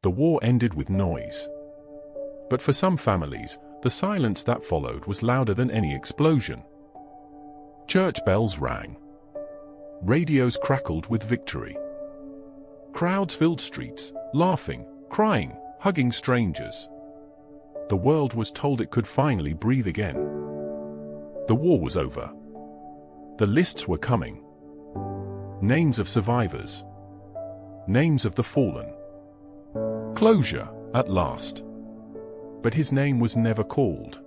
The war ended with noise. But for some families, the silence that followed was louder than any explosion. Church bells rang. Radios crackled with victory. Crowds filled streets, laughing, crying, hugging strangers. The world was told it could finally breathe again. The war was over. The lists were coming. Names of survivors. Names of the fallen. Closure, at last. But his name was never called.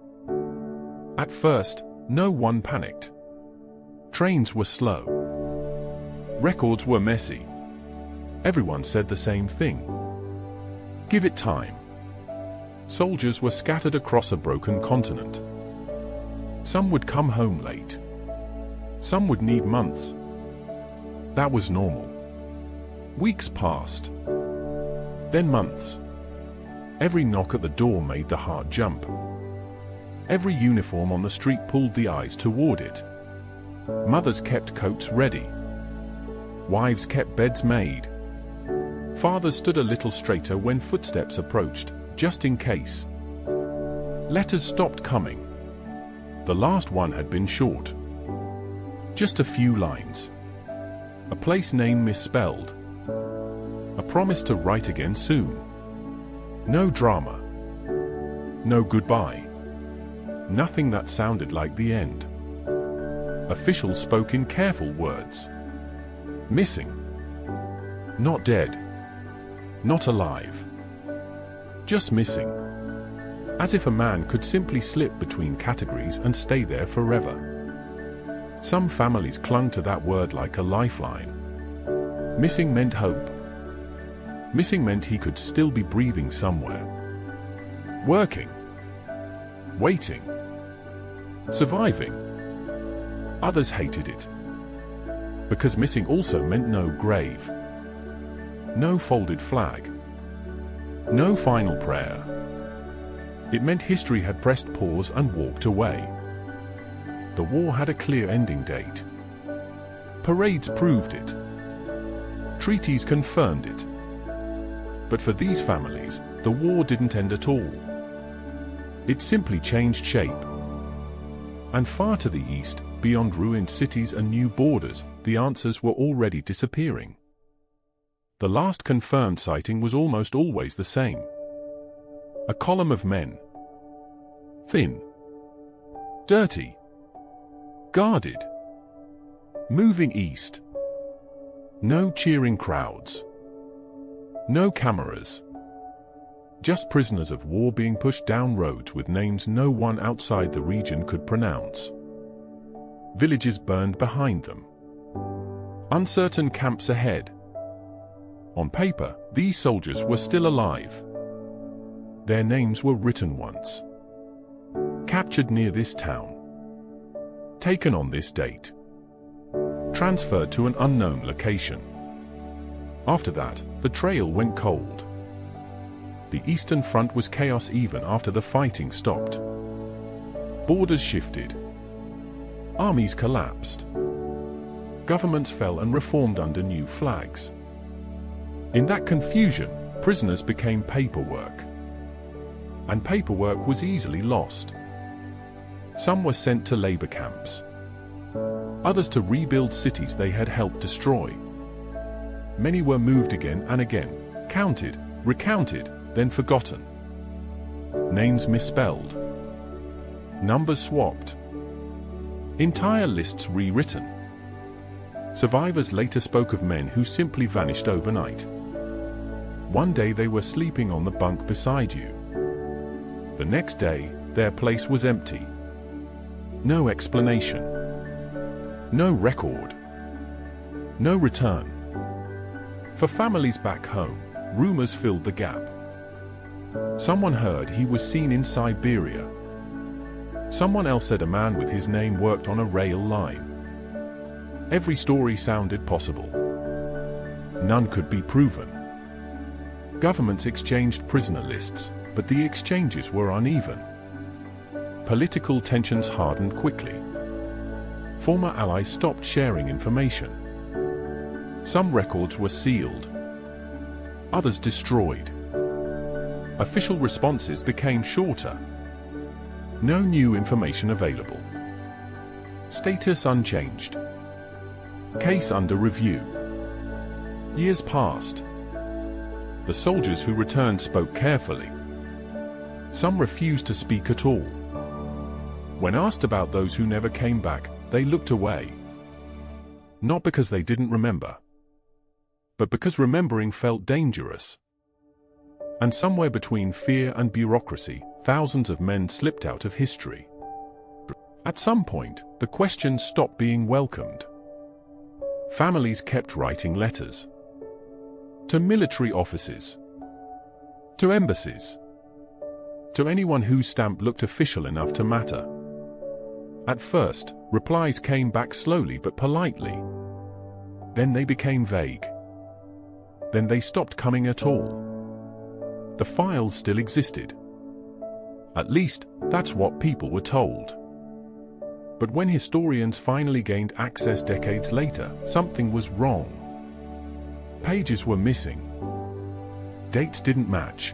At first, no one panicked. Trains were slow. Records were messy. Everyone said the same thing. Give it time. Soldiers were scattered across a broken continent. Some would come home late. Some would need months. That was normal. Weeks passed. Then months. Every knock at the door made the heart jump. Every uniform on the street pulled the eyes toward it. Mothers kept coats ready. Wives kept beds made. Fathers stood a little straighter when footsteps approached, just in case. Letters stopped coming. The last one had been short. Just a few lines. A place name misspelled. A promise to write again soon. No drama. No goodbye. Nothing that sounded like the end. Officials spoke in careful words. Missing. Not dead. Not alive. Just missing. As if a man could simply slip between categories and stay there forever. Some families clung to that word like a lifeline. Missing meant hope. Missing meant he could still be breathing somewhere. Working. Waiting. Surviving. Others hated it. Because missing also meant no grave. No folded flag. No final prayer. It meant history had pressed pause and walked away. The war had a clear ending date. Parades proved it. Treaties confirmed it. But for these families, the war didn't end at all. It simply changed shape. And far to the east, beyond ruined cities and new borders, the answers were already disappearing. The last confirmed sighting was almost always the same. A column of men. Thin. Dirty. Guarded. Moving east. No cheering crowds. No cameras. Just prisoners of war being pushed down roads with names no one outside the region could pronounce. Villages burned behind them. Uncertain camps ahead. On paper, these soldiers were still alive. Their names were written once. Captured near this town. Taken on this date. Transferred to an unknown location. After that, the trail went cold. The Eastern Front was chaos even after the fighting stopped. Borders shifted. Armies collapsed. Governments fell and reformed under new flags. In that confusion, prisoners became paperwork. And paperwork was easily lost. Some were sent to labor camps. Others to rebuild cities they had helped destroy. Many were moved again and again, counted, recounted, then forgotten. Names misspelled. Numbers swapped. Entire lists rewritten. Survivors later spoke of men who simply vanished overnight. One day they were sleeping on the bunk beside you. The next day, their place was empty. No explanation. No record. No return. For families back home, rumors filled the gap. Someone heard he was seen in Siberia. Someone else said a man with his name worked on a rail line. Every story sounded possible. None could be proven. Governments exchanged prisoner lists, but the exchanges were uneven. Political tensions hardened quickly. Former allies stopped sharing information. Some records were sealed. Others destroyed. official responses became shorter. No new information available. Status unchanged. Case under review. Years passed. The soldiers who returned spoke carefully. Some refused to speak at all. When asked about those who never came back, they looked away. Not because they didn't remember, but because remembering felt dangerous. And somewhere between fear and bureaucracy, thousands of men slipped out of history. At some point, the questions stopped being welcomed. Families kept writing letters. To military offices. To embassies. To anyone whose stamp looked official enough to matter. At first, replies came back slowly but politely. Then they became vague. Then they stopped coming at all. The files still existed. At least, that's what people were told. But when historians finally gained access decades later, something was wrong. Pages were missing. Dates didn't match.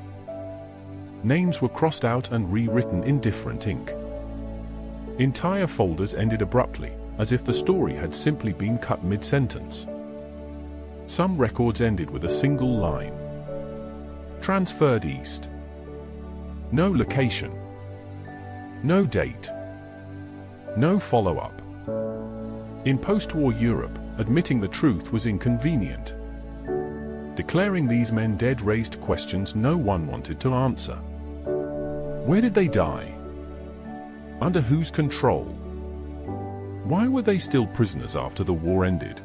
Names were crossed out and rewritten in different ink. Entire folders ended abruptly, as if the story had simply been cut mid-sentence. Some records ended with a single line. Transferred east. No location. No date. No follow-up. In post-war Europe, admitting the truth was inconvenient. Declaring these men dead raised questions no one wanted to answer. Where did they die? Under whose control? Why were they still prisoners after the war ended?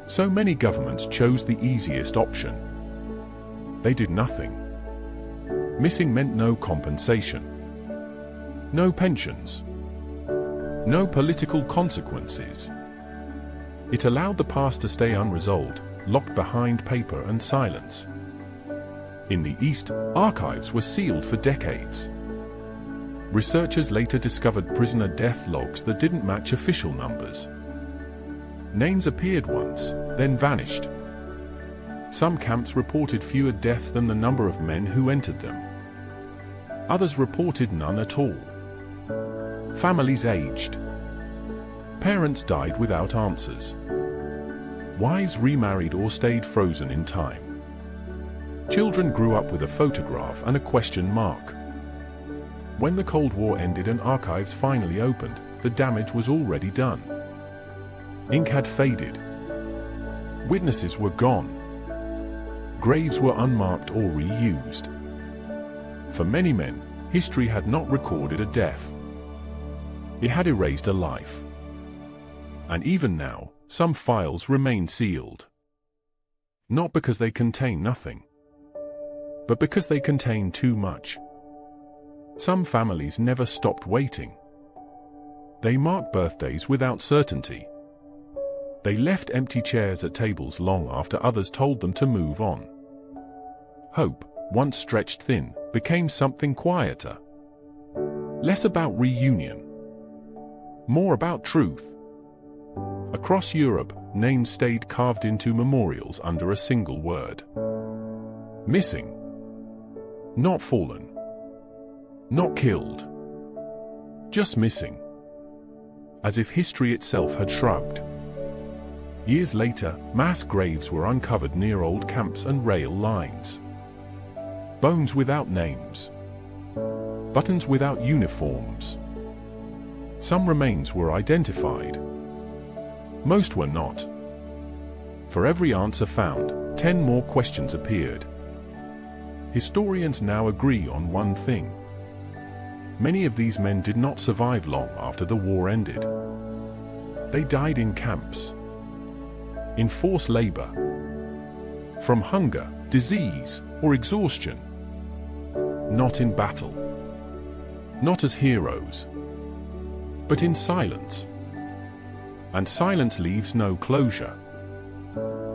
So many governments chose the easiest option. They did nothing. Missing meant no compensation. No pensions. No political consequences. It allowed the past to stay unresolved, locked behind paper and silence. In the East, archives were sealed for decades. Researchers later discovered prisoner death logs that didn't match official numbers. Names appeared once, then vanished. Some camps reported fewer deaths than the number of men who entered them. Others reported none at all. Families aged. Parents died without answers. Wives remarried or stayed frozen in time. Children grew up with a photograph and a question mark. When the Cold War ended and archives finally opened, the damage was already done. Ink had faded. Witnesses were gone. Graves were unmarked or reused. For many men, history had not recorded a death. It had erased a life. And even now, some files remain sealed. Not because they contain nothing, but because they contain too much. Some families never stopped waiting. They marked birthdays without certainty. They left empty chairs at tables long after others told them to move on. Hope, once stretched thin, became something quieter. Less about reunion. More about truth. Across Europe, names stayed carved into memorials under a single word. Missing. Not fallen. Not killed. Just missing. As if history itself had shrugged. Years later, mass graves were uncovered near old camps and rail lines. Bones without names. Buttons without uniforms. Some remains were identified. Most were not. For every answer found, 10 more questions appeared. Historians now agree on one thing. Many of these men did not survive long after the war ended. They died in camps. In forced labor. From hunger, disease, or exhaustion. Not in battle. Not as heroes. But in silence. And silence leaves no closure.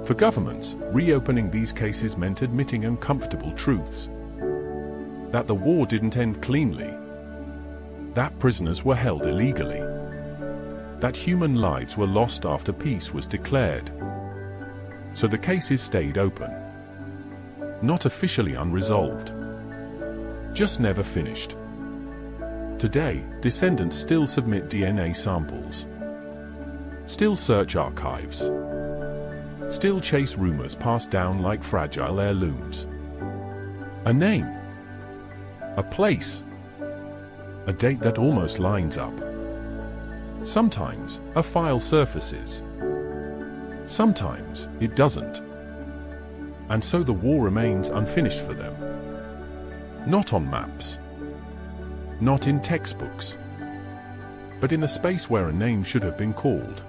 For governments, reopening these cases meant admitting uncomfortable truths. That the war didn't end cleanly. That prisoners were held illegally. That human lives were lost after peace was declared. So the cases stayed open. Not officially unresolved. just never finished. Today, descendants still submit DNA samples, still search archives, still chase rumors passed down like fragile heirlooms. A name, a place, a date that almost lines up. Sometimes a file surfaces, sometimes it doesn't. And so the war remains unfinished for them. Not on maps, not in textbooks, but in the space where a name should have been called.